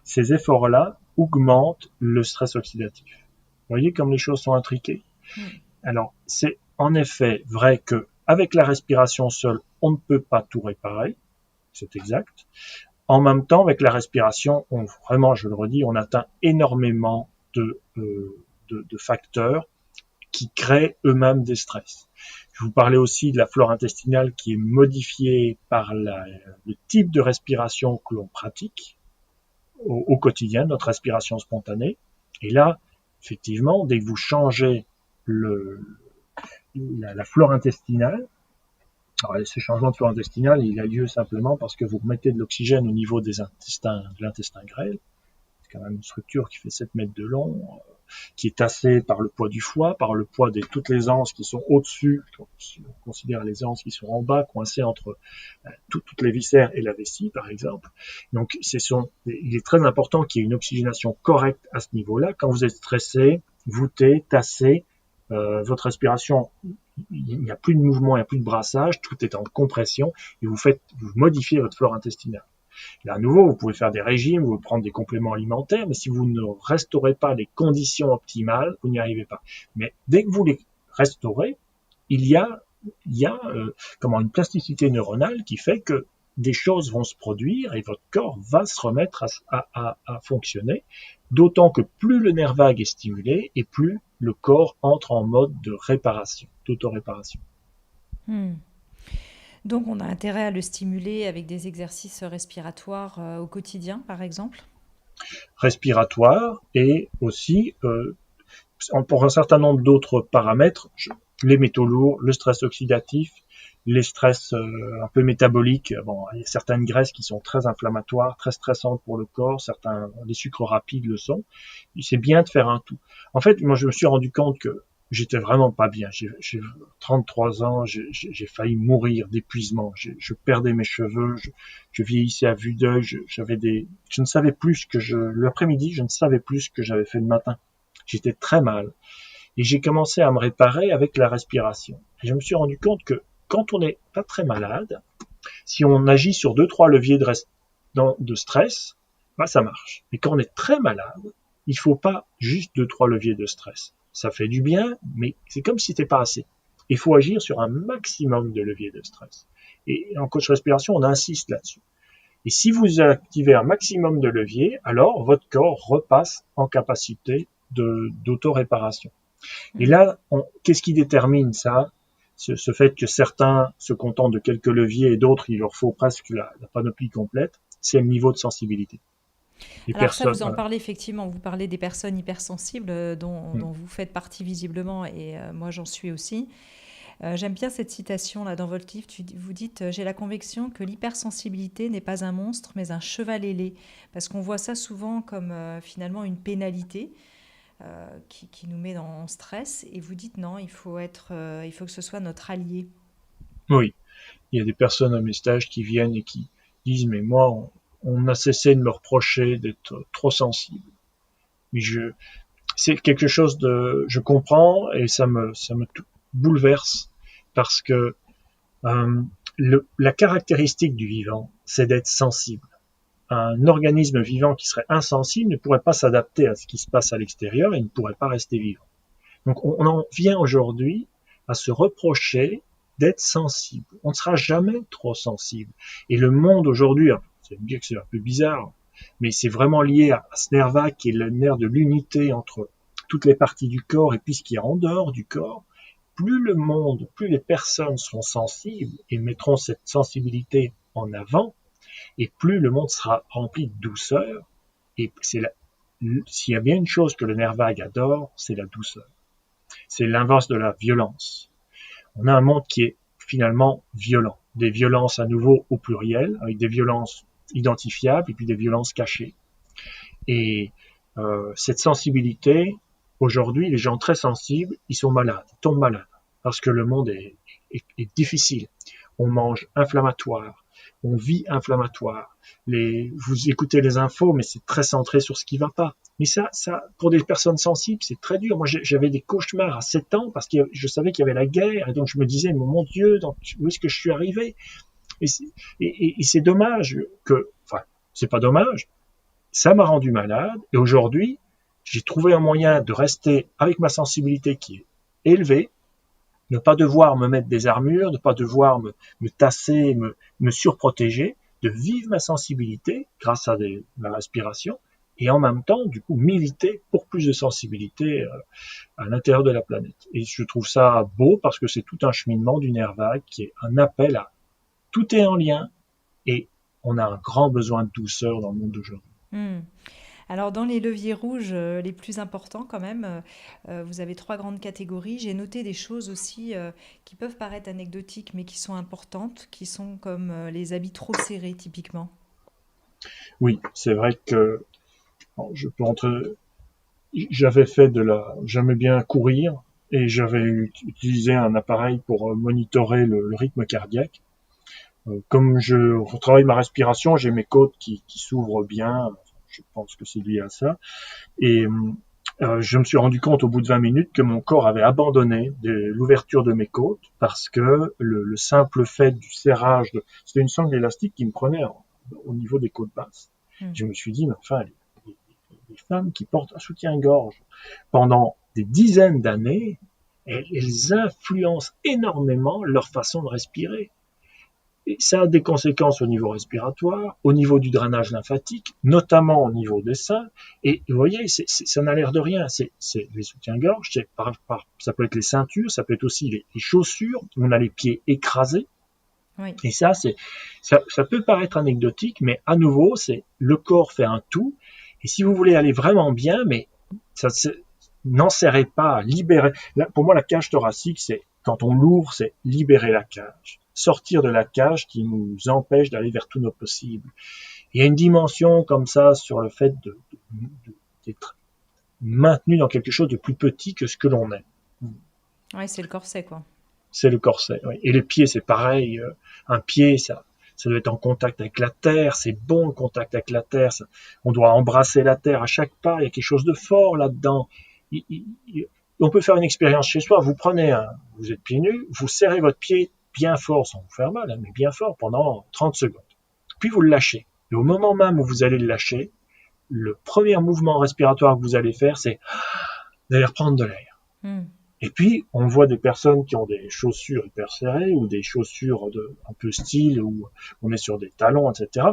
Ces efforts-là augmentent le stress oxydatif. Vous voyez comme les choses sont intriquées. Alors, c'est en effet vrai que avec la respiration seule, on ne peut pas tout réparer. C'est exact. En même temps, avec la respiration, vraiment, je le redis, on atteint énormément de facteurs qui créent eux-mêmes des stress. Je vous parlais aussi de la flore intestinale qui est modifiée par le type de respiration que l'on pratique au quotidien, notre respiration spontanée. Et là, effectivement, dès que vous changez la flore intestinale, alors, ce changement de flore intestinale, il a lieu simplement parce que vous mettez de l'oxygène au niveau de l'intestin grêle. C'est quand même une structure qui fait 7 mètres de long, qui est tassée par le poids du foie, par le poids de toutes les anses qui sont au-dessus, si on considère les anses qui sont en bas, coincées entre toutes les viscères et la vessie, par exemple. Donc, il est très important qu'il y ait une oxygénation correcte à ce niveau-là. Quand vous êtes stressé, voûté, tassé, votre respiration, il n'y a plus de mouvement, il n'y a plus de brassage, tout est en compression et vous modifiez votre flore intestinale. Là, à nouveau, vous pouvez faire des régimes, vous pouvez prendre des compléments alimentaires, mais si vous ne restaurez pas les conditions optimales, vous n'y arrivez pas. Mais dès que vous les restaurez, il y a une plasticité neuronale qui fait que des choses vont se produire et votre corps va se remettre à fonctionner, d'autant que plus le nerf vague est stimulé et plus le corps entre en mode de réparation, d'autoréparation. Donc on a intérêt à le stimuler avec des exercices respiratoires au quotidien, par exemple. Respiratoire et aussi, pour un certain nombre d'autres paramètres, les métaux lourds, le stress oxydatif, les stress un peu métaboliques. Bon, il y a certaines graisses qui sont très inflammatoires, très stressantes pour le corps, les sucres rapides le sont. C'est bien de faire un tout. En fait, moi, je me suis rendu compte que j'étais vraiment pas bien. J'ai 33 ans, j'ai failli mourir d'épuisement. Je perdais mes cheveux, je vieillissais à vue d'œil, je ne savais plus l'après-midi, je ne savais plus ce que j'avais fait le matin. J'étais très mal. Et j'ai commencé à me réparer avec la respiration. Et je me suis rendu compte que quand on n'est pas très malade, si on agit sur 2-3 leviers de stress, ça marche. Mais quand on est très malade, il faut pas juste 2-3 leviers de stress. Ça fait du bien, mais c'est comme si c'était pas assez. Il faut agir sur un maximum de leviers de stress. Et en coach respiration, on insiste là-dessus. Et si vous activez un maximum de leviers, alors votre corps repasse en capacité d'autoréparation. Et là, qu'est-ce qui détermine ça? Ce fait que certains se contentent de quelques leviers et d'autres, il leur faut presque la panoplie complète, c'est le niveau de sensibilité. Les Alors ça, personnes, vous en voilà. parlez effectivement, vous parlez des personnes hypersensibles Mm. dont vous faites partie visiblement et moi j'en suis aussi. J'aime bien cette citation là dans votre livre, vous dites J'ai la conviction que l'hypersensibilité n'est pas un monstre mais un cheval ailé », parce qu'on voit ça souvent comme finalement une pénalité qui nous met en stress et vous dites non, il faut que ce soit notre allié. Oui, il y a des personnes à mes stages qui viennent et qui disent mais moi on a cessé de me reprocher d'être trop sensible. Mais c'est quelque chose je comprends et ça me bouleverse parce que euh, la caractéristique du vivant, c'est d'être sensible. Un organisme vivant qui serait insensible ne pourrait pas s'adapter à ce qui se passe à l'extérieur et ne pourrait pas rester vivant. Donc on en vient aujourd'hui à se reprocher d'être sensible. On ne sera jamais trop sensible. Et le monde aujourd'hui, c'est bien que c'est un peu bizarre, mais c'est vraiment lié à ce nerf vague qui est le nerf de l'unité entre toutes les parties du corps et puis ce qui est en dehors du corps. Plus les personnes seront sensibles et mettront cette sensibilité en avant, et plus le monde sera rempli de douceur. Et s'il y a bien une chose que le nerf vague adore, c'est la douceur. C'est l'inverse de la violence. On a un monde qui est finalement violent. Des violences à nouveau au pluriel, avec des violences identifiables et puis des violences cachées. Et cette sensibilité, aujourd'hui, les gens très sensibles, ils sont malades, ils tombent malades, parce que le monde est difficile. On mange inflammatoire, on vit inflammatoire. Vous écoutez les infos, mais c'est très centré sur ce qui va pas. Mais ça, pour des personnes sensibles, c'est très dur. Moi, j'avais des cauchemars à 7 ans parce que je savais qu'il y avait la guerre, et donc je me disais, mon Dieu, où est-ce que je suis arrivé? Et c'est dommage enfin, c'est pas dommage. Ça m'a rendu malade, et aujourd'hui, j'ai trouvé un moyen de rester avec ma sensibilité qui est élevée, ne pas devoir me mettre des armures, ne pas devoir me tasser, me surprotéger, de vivre ma sensibilité grâce à la respiration, et en même temps, du coup, militer pour plus de sensibilité à l'intérieur de la planète. Et je trouve ça beau parce que c'est tout un cheminement du nerf vague qui est un appel à tout est en lien, et on a un grand besoin de douceur dans le monde d'aujourd'hui. Hmm. Alors, dans les leviers rouges les plus importants, quand même, vous avez trois grandes catégories. J'ai noté des choses aussi qui peuvent paraître anecdotiques, mais qui sont importantes, qui sont comme les habits trop serrés, typiquement. Oui, c'est vrai que je peux rentrer. J'aimais bien courir et j'avais utilisé un appareil pour monitorer le rythme cardiaque. Comme je retravaille ma respiration, j'ai mes côtes qui s'ouvrent bien. Je pense que c'est lié à ça. Et je me suis rendu compte au bout de 20 minutes que mon corps avait abandonné l'ouverture de mes côtes parce que le simple fait du serrage, c'était une sangle élastique qui me prenait au niveau des côtes basses. Je me suis dit, mais enfin, les femmes qui portent un soutien-gorge pendant des dizaines d'années, elles influencent énormément leur façon de respirer. Et ça a des conséquences au niveau respiratoire, au niveau du drainage lymphatique, notamment au niveau des seins. Et vous voyez, ça n'a l'air de rien. C'est les soutiens-gorge, ça peut être les ceintures, ça peut être aussi les chaussures où on a les pieds écrasés. Oui. Et ça peut paraître anecdotique, mais à nouveau, c'est le corps fait un tout. Et si vous voulez aller vraiment bien, mais n'en serrez pas, libérez. Là, pour moi, la cage thoracique, c'est quand on l'ouvre, c'est libérer la cage, sortir de la cage qui nous empêche d'aller vers tous nos possibles. Il y a une dimension comme ça sur le fait d'être maintenu dans quelque chose de plus petit que ce que l'on est. Ouais, c'est le corset, quoi. C'est le corset. Oui. Et les pieds, c'est pareil. Un pied, ça doit être en contact avec la terre. C'est bon le contact avec la terre. On doit embrasser la terre à chaque pas. Il y a quelque chose de fort là-dedans. On peut faire une expérience chez soi. Vous êtes pieds nus, vous serrez votre pied bien fort, sans vous faire mal, mais bien fort pendant 30 secondes. Puis vous le lâchez. Et au moment même où vous allez le lâcher, le premier mouvement respiratoire que vous allez faire, c'est d'aller reprendre de l'air. Et puis, on voit des personnes qui ont des chaussures hyper serrées ou des chaussures un peu style où on est sur des talons, etc.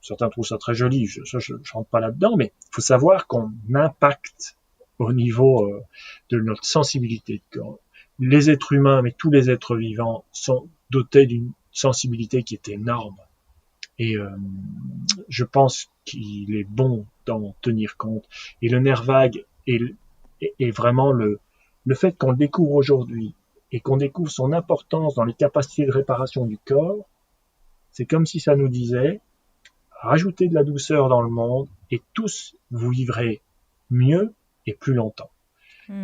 Certains trouvent ça très joli, je rentre pas là-dedans, mais il faut savoir qu'on impacte au niveau de notre sensibilité de corps. Les êtres humains, mais tous les êtres vivants, sont dotés d'une sensibilité qui est énorme. Et je pense qu'il est bon d'en tenir compte. Et le nerf vague est vraiment le fait qu'on le découvre aujourd'hui et qu'on découvre son importance dans les capacités de réparation du corps, c'est comme si ça nous disait, rajoutez de la douceur dans le monde et tous vous vivrez mieux et plus longtemps.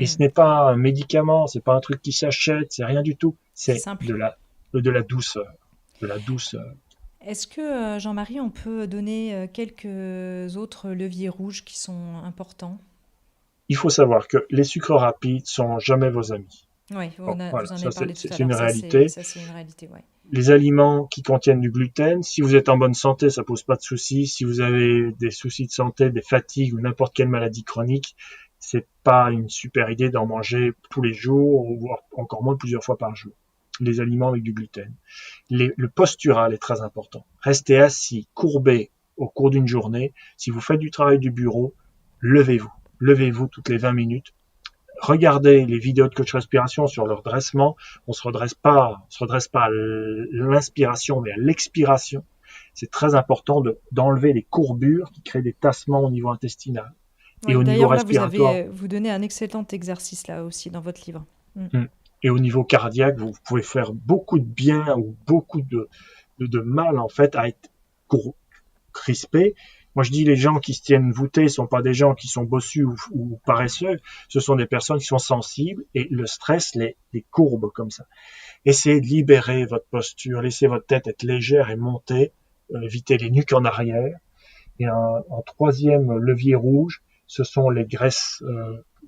Et ce n'est pas un médicament, c'est pas un truc qui s'achète, c'est rien du tout, c'est simple. de la douceur, de la douceur. Est-ce que, Jean-Marie, on peut donner quelques autres leviers rouges qui sont importants? Il faut savoir que les sucres rapides sont jamais vos amis. Oui, Bon, vous voilà, en ça avez parlé tout à c'est une l'heure. réalité. Ça, c'est une réalité, ouais. Les aliments qui contiennent du gluten, si vous êtes en bonne santé, ça pose pas de soucis. Si vous avez des soucis de santé, des fatigues ou n'importe quelle maladie chronique, c'est pas une super idée d'en manger tous les jours, ou voire encore moins plusieurs fois par jour. Les aliments avec du gluten. Le postural est très important. Restez assis, courbé au cours d'une journée. Si vous faites du travail du bureau, levez-vous. Levez-vous toutes les 20 minutes. Regardez les vidéos de coach respiration sur leur dressement. On se redresse pas à l'inspiration, mais à l'expiration. C'est très important d'enlever les courbures qui créent des tassements au niveau intestinal et Oui, au niveau d'ailleurs, là, respiratoire. vous donnez un excellent exercice, là aussi, dans votre livre. Et au niveau cardiaque, vous pouvez faire beaucoup de bien ou beaucoup de mal, en fait, à être crispé. Moi, je dis, les gens qui se tiennent voûtés sont pas des gens qui sont bossus ou paresseux. Ce sont des personnes qui sont sensibles et le stress les courbe comme ça. Essayez de libérer votre posture, laissez votre tête être légère et monter, évitez les nuques en arrière. Et en troisième levier rouge, ce sont les graisses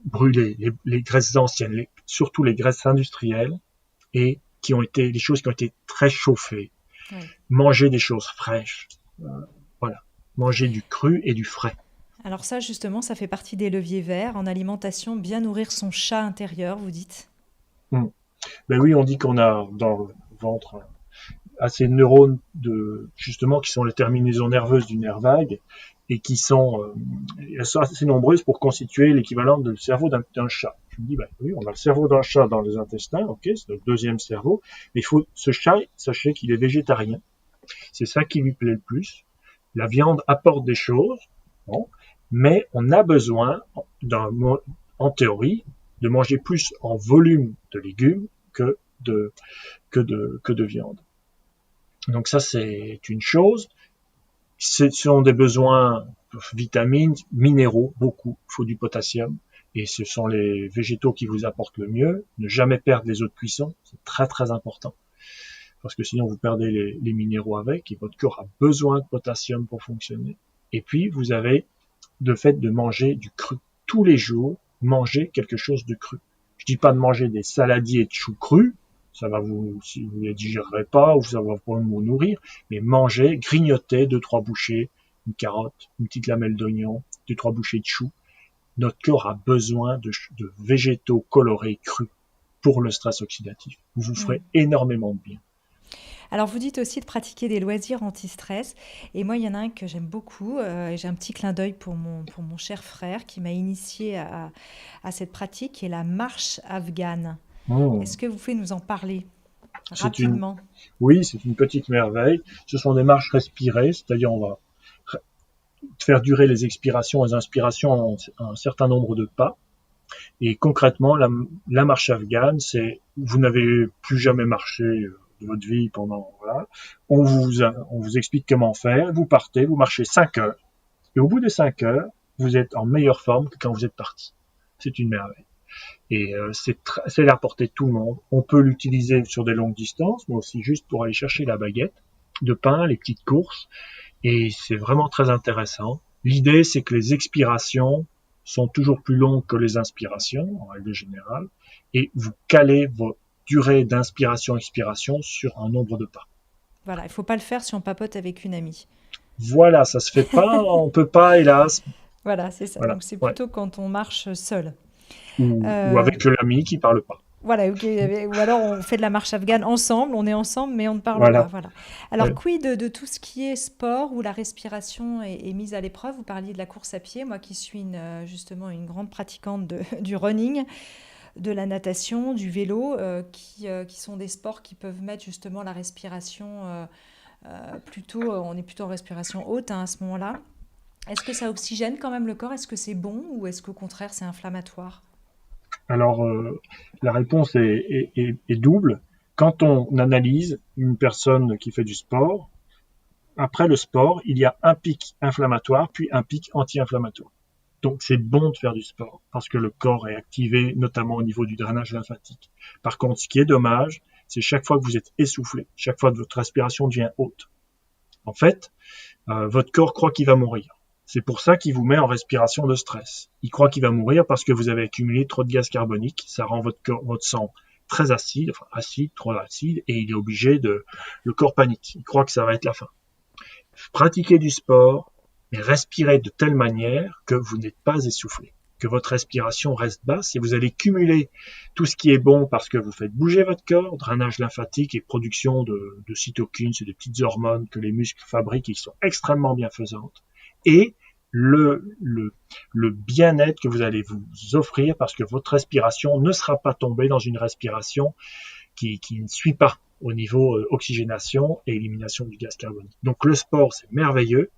brûlées, les graisses anciennes, surtout les graisses industrielles et les choses qui ont été très chauffées. Oui. Manger des choses fraîches. Voilà. Manger du cru et du frais. Alors ça, justement, ça fait partie des leviers verts. En alimentation, bien nourrir son chat intérieur, vous dites? Ben oui, on dit qu'on a dans le ventre assez de neurones justement qui sont les terminaisons nerveuses du nerf vague et qui sont elles sont assez nombreuses pour constituer l'équivalent du cerveau d'un chat. Je me dis, ben oui, on a le cerveau d'un chat dans les intestins, ok, c'est notre deuxième cerveau, mais ce chat, sachez qu'il est végétarien. C'est ça qui lui plaît le plus. La viande apporte des choses, bon, mais on a besoin, en théorie, de manger plus en volume de légumes que de viande. Donc ça, c'est une chose. Ce sont des besoins vitamines, minéraux, beaucoup. Il faut du potassium. Et ce sont les végétaux qui vous apportent le mieux. Ne jamais perdre les eaux de cuisson. C'est très, très important. Parce que sinon, vous perdez les minéraux avec et votre corps a besoin de potassium pour fonctionner. Et puis, vous avez le fait de manger du cru. Tous les jours, manger quelque chose de cru. Je dis pas de manger des saladiers de choux crus. Ça va si vous les digérerez pas, ou ça va pas vous nourrir, mais manger, grignoter 2-3 bouchées, une carotte, une petite lamelle d'oignon, 2-3 bouchées de choux. Notre corps a besoin de végétaux colorés crus pour le stress oxydatif. Vous ferez énormément de bien. Alors, vous dites aussi de pratiquer des loisirs anti-stress. Et moi, il y en a un que j'aime beaucoup. Et j'ai un petit clin d'œil pour mon cher frère qui m'a initié à cette pratique, qui est la marche afghane. Est-ce que vous pouvez nous en parler rapidement? Oui, c'est une petite merveille. Ce sont des marches respirées, c'est-à-dire on va faire durer les expirations et les inspirations un certain nombre de pas. Et concrètement, la marche afghane, c'est vous n'avez plus jamais marché de votre vie pendant voilà. On vous explique comment faire. Vous partez, vous marchez 5 heures. Et au bout des 5 heures, vous êtes en meilleure forme que quand vous êtes parti. C'est une merveille. Et c'est à la portée de tout le monde. On peut l'utiliser sur des longues distances, mais aussi juste pour aller chercher la baguette de pain, les petites courses. Et c'est vraiment très intéressant. L'idée, c'est que les expirations sont toujours plus longues que les inspirations, en règle générale, et vous calez vos durées d'inspiration-expiration sur un nombre de pas. Voilà, il ne faut pas le faire si on papote avec une amie. Voilà, ça se fait pas, on peut pas, hélas. Voilà, c'est ça. Voilà, donc c'est plutôt quand on marche seul. Ou avec l'ami qui parle pas. Voilà, ou alors on fait de la marche afghane ensemble, on est ensemble, mais on ne parle Voilà. pas. Voilà. Alors, quid de tout ce qui est sport où la respiration est mise à l'épreuve? Vous parliez de la course à pied, moi qui suis justement une grande pratiquante du running, de la natation, du vélo, qui sont des sports qui peuvent mettre justement la respiration on est plutôt en respiration haute hein, à ce moment-là. Est-ce que ça oxygène quand même le corps? Est-ce que c'est bon ou est-ce qu'au contraire c'est inflammatoire? Alors, la réponse est double. Quand on analyse une personne qui fait du sport, après le sport, il y a un pic inflammatoire, puis un pic anti-inflammatoire. Donc, c'est bon de faire du sport parce que le corps est activé, notamment au niveau du drainage lymphatique. Par contre, ce qui est dommage, c'est chaque fois que vous êtes essoufflé, chaque fois que votre respiration devient haute. En fait, votre corps croit qu'il va mourir. C'est pour ça qu'il vous met en respiration de stress. Il croit qu'il va mourir parce que vous avez accumulé trop de gaz carbonique. Ça rend votre sang très acide, trop acide, et il est obligé le corps panique. Il croit que ça va être la fin. Pratiquez du sport, mais respirez de telle manière que vous n'êtes pas essoufflé, que votre respiration reste basse et vous allez cumuler tout ce qui est bon parce que vous faites bouger votre corps, drainage lymphatique et production de cytokines, c'est des petites hormones que les muscles fabriquent et qui sont extrêmement bienfaisantes, et le bien-être que vous allez vous offrir parce que votre respiration ne sera pas tombée dans une respiration qui ne suit pas au niveau oxygénation et élimination du gaz carbonique. Donc le sport, c'est merveilleux,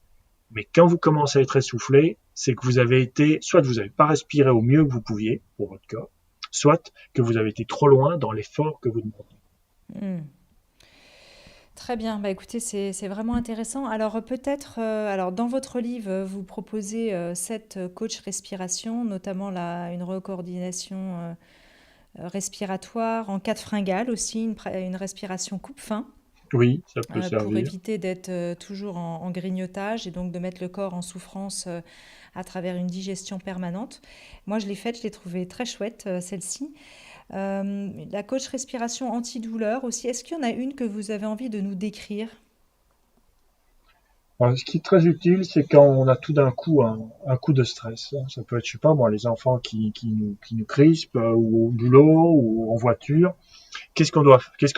mais quand vous commencez à être essoufflé, c'est que vous avez été, soit vous n'avez pas respiré au mieux que vous pouviez pour votre corps, soit que vous avez été trop loin dans l'effort que vous demandez. Très bien, bah écoutez, c'est vraiment intéressant. Alors peut-être, alors dans votre livre, vous proposez 7 coachs respiration, notamment une recoordination respiratoire en cas de fringale aussi, une respiration coupe-faim Oui, ça peut pour servir. éviter d'être toujours en grignotage et donc de mettre le corps en souffrance à travers une digestion permanente. Moi, je l'ai faite, je l'ai trouvée très chouette, celle-ci. La coach respiration antidouleur aussi. Est-ce qu'il y en a une que vous avez envie de nous décrire? Alors, ce qui est très utile, c'est quand on a tout d'un coup un coup de stress. Ça peut être, je sais pas moi, les enfants qui nous crispent, ou au boulot, ou en voiture. Qu'est-ce qu'on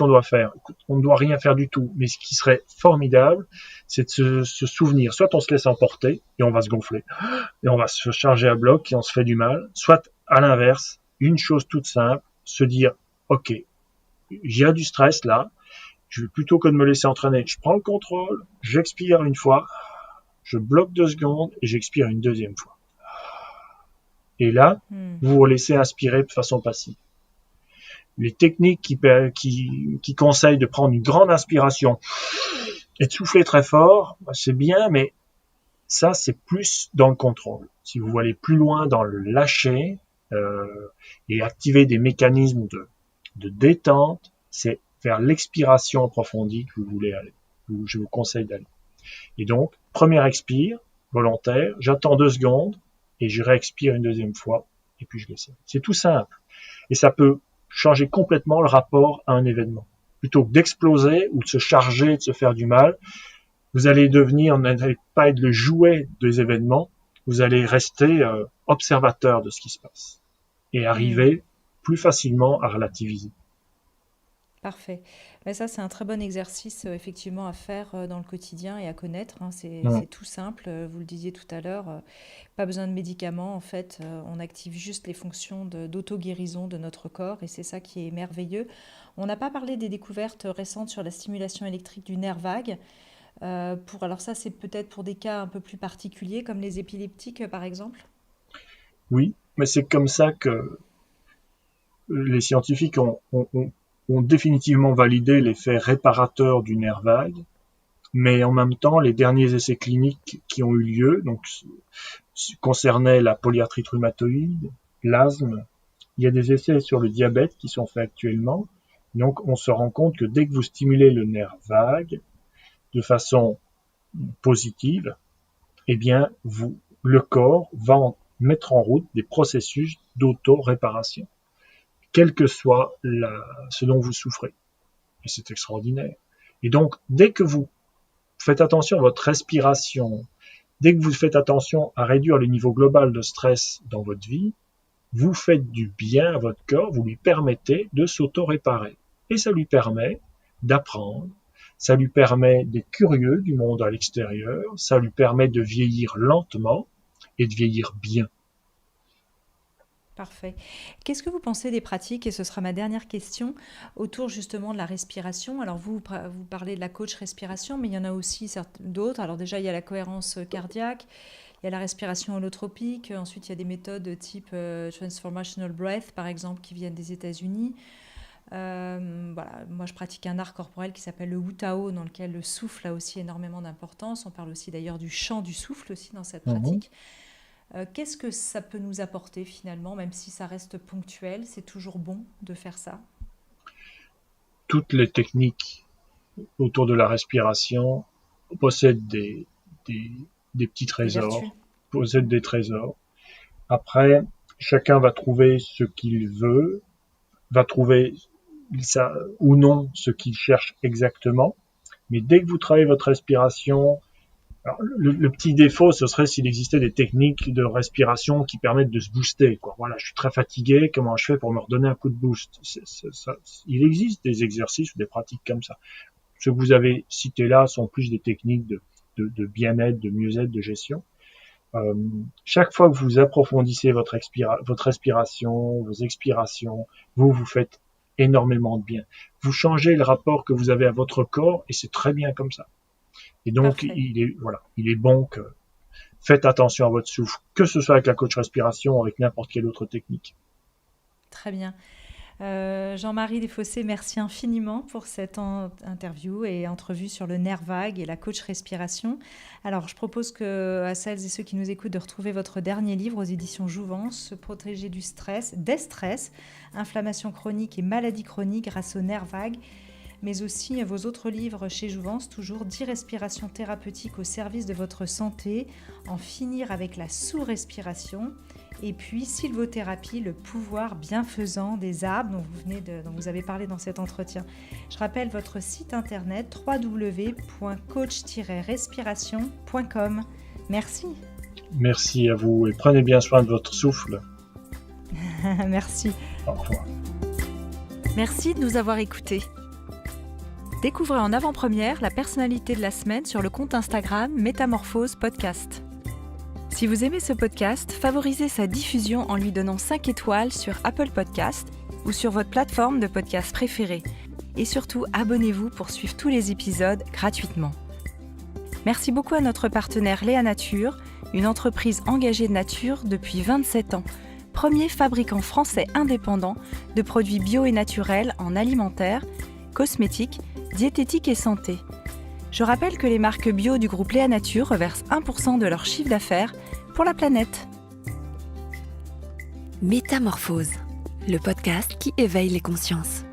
doit faire? Écoute, on ne doit rien faire du tout. Mais ce qui serait formidable, c'est de se souvenir. Soit on se laisse emporter et on va se gonfler, et on va se charger à bloc et on se fait du mal. Soit à l'inverse, une chose toute simple, se dire, ok, j'ai du stress là. Plutôt que de me laisser entraîner, je prends le contrôle, j'expire une fois, je bloque 2 secondes et j'expire une deuxième fois. Et là, Hmm. vous vous laissez inspirer de façon passive. Les techniques qui conseillent de prendre une grande inspiration et de souffler très fort, c'est bien, mais ça, c'est plus dans le contrôle. Si vous voulez plus loin dans le lâcher et activer des mécanismes de détente, c'est vers l'expiration approfondie que vous voulez aller. Je vous conseille d'aller. Et donc, première expire, volontaire, j'attends 2 secondes et je réexpire une deuxième fois et puis je laisse. C'est tout simple. Et ça peut changer complètement le rapport à un événement. Plutôt que d'exploser ou de se charger, de se faire du mal, vous allez n'allez pas être le jouet des événements, vous allez rester observateur de ce qui se passe et Hmm. arriver plus facilement à relativiser. Parfait. Mais ça, c'est un très bon exercice effectivement à faire dans le quotidien et à connaître, hein. C'est Mm. tout simple, vous le disiez tout à l'heure, pas besoin de médicaments en fait, on active juste les fonctions d'auto-guérison de notre corps et c'est ça qui est merveilleux. On n'a pas parlé des découvertes récentes sur la stimulation électrique du nerf vague. Alors ça, c'est peut-être pour des cas un peu plus particuliers comme les épileptiques par exemple. Oui, mais c'est comme ça que les scientifiques ont définitivement validé l'effet réparateur du nerf vague, mais en même temps, les derniers essais cliniques qui ont eu lieu concernaient la polyarthrite rhumatoïde, l'asthme. Il y a des essais sur le diabète qui sont faits actuellement. Donc, on se rend compte que dès que vous stimulez le nerf vague de façon positive, eh bien, le corps va mettre en route des processus d'auto-réparation, quel que soit ce dont vous souffrez. Et c'est extraordinaire. Et donc, dès que vous faites attention à votre respiration, dès que vous faites attention à réduire le niveau global de stress dans votre vie, vous faites du bien à votre corps, vous lui permettez de s'auto-réparer. Et ça lui permet d'apprendre, ça lui permet d'être curieux du monde à l'extérieur, ça lui permet de vieillir lentement et de vieillir bien. Parfait. Qu'est-ce que vous pensez des pratiques, et ce sera ma dernière question, autour justement de la respiration? Alors vous parlez de la coach respiration, mais il y en a aussi d'autres. Alors déjà, il y a la cohérence cardiaque, il y a la respiration holotropique, ensuite il y a des méthodes type Transformational Breath, par exemple, qui viennent des États-Unis. Voilà, moi je pratique un art corporel qui s'appelle le Wu Tao, dans lequel le souffle a aussi énormément d'importance. On parle aussi d'ailleurs du chant du souffle aussi dans cette Mhm. pratique. Qu'est-ce que ça peut nous apporter finalement, même si ça reste ponctuel? C'est toujours bon de faire ça. Toutes les techniques autour de la respiration possèdent des, des petits Des vertus. trésors, possèdent des trésors. Après, chacun va trouver ce qu'il veut, va trouver ça, ou non ce qu'il cherche exactement. Mais dès que vous travaillez votre respiration, alors le petit défaut, ce serait s'il existait des techniques de respiration qui permettent de se booster, quoi. Voilà, je suis très fatigué, comment je fais pour me redonner un coup de boost? Il existe des exercices ou des pratiques comme ça. Ce que vous avez cité là sont plus des techniques de bien-être, de mieux-être, de gestion. Euh, Chaque fois que vous approfondissez votre respiration, vos expirations, vous faites énormément de bien. Vous changez le rapport que vous avez à votre corps et c'est très bien comme ça. Et donc, Parfait. il est bon que faites attention à votre souffle, que ce soit avec la coach respiration ou avec n'importe quelle autre technique. Très bien. Jean-Marie Desfossés, merci infiniment pour cette interview et entrevue sur le nerf vague et la coach respiration. Alors, je propose à celles et ceux qui nous écoutent de retrouver votre dernier livre aux éditions Jouvence, Se protéger des stress, inflammation chronique et maladie chronique grâce au nerf vague, mais aussi vos autres livres chez Jouvence, toujours 10 respirations thérapeutiques au service de votre santé, en finir avec la sous-respiration. Et puis, sylvothérapie, le pouvoir bienfaisant des arbres dont vous avez parlé dans cet entretien. Je rappelle votre site internet www.coach-respiration.com. Merci. Merci à vous et prenez bien soin de votre souffle. Merci. Au revoir. Merci de nous avoir écoutés. Découvrez en avant-première la personnalité de la semaine sur le compte Instagram Métamorphose Podcast. Si vous aimez ce podcast, favorisez sa diffusion en lui donnant 5 étoiles sur Apple Podcast ou sur votre plateforme de podcast préférée. Et surtout, abonnez-vous pour suivre tous les épisodes gratuitement. Merci beaucoup à notre partenaire Léa Nature, une entreprise engagée de nature depuis 27 ans, premier fabricant français indépendant de produits bio et naturels en alimentaire, cosmétiques, diététique et santé. Je rappelle que les marques bio du groupe Léa Nature reversent 1% de leur chiffre d'affaires pour la planète. Métamorphose, le podcast qui éveille les consciences.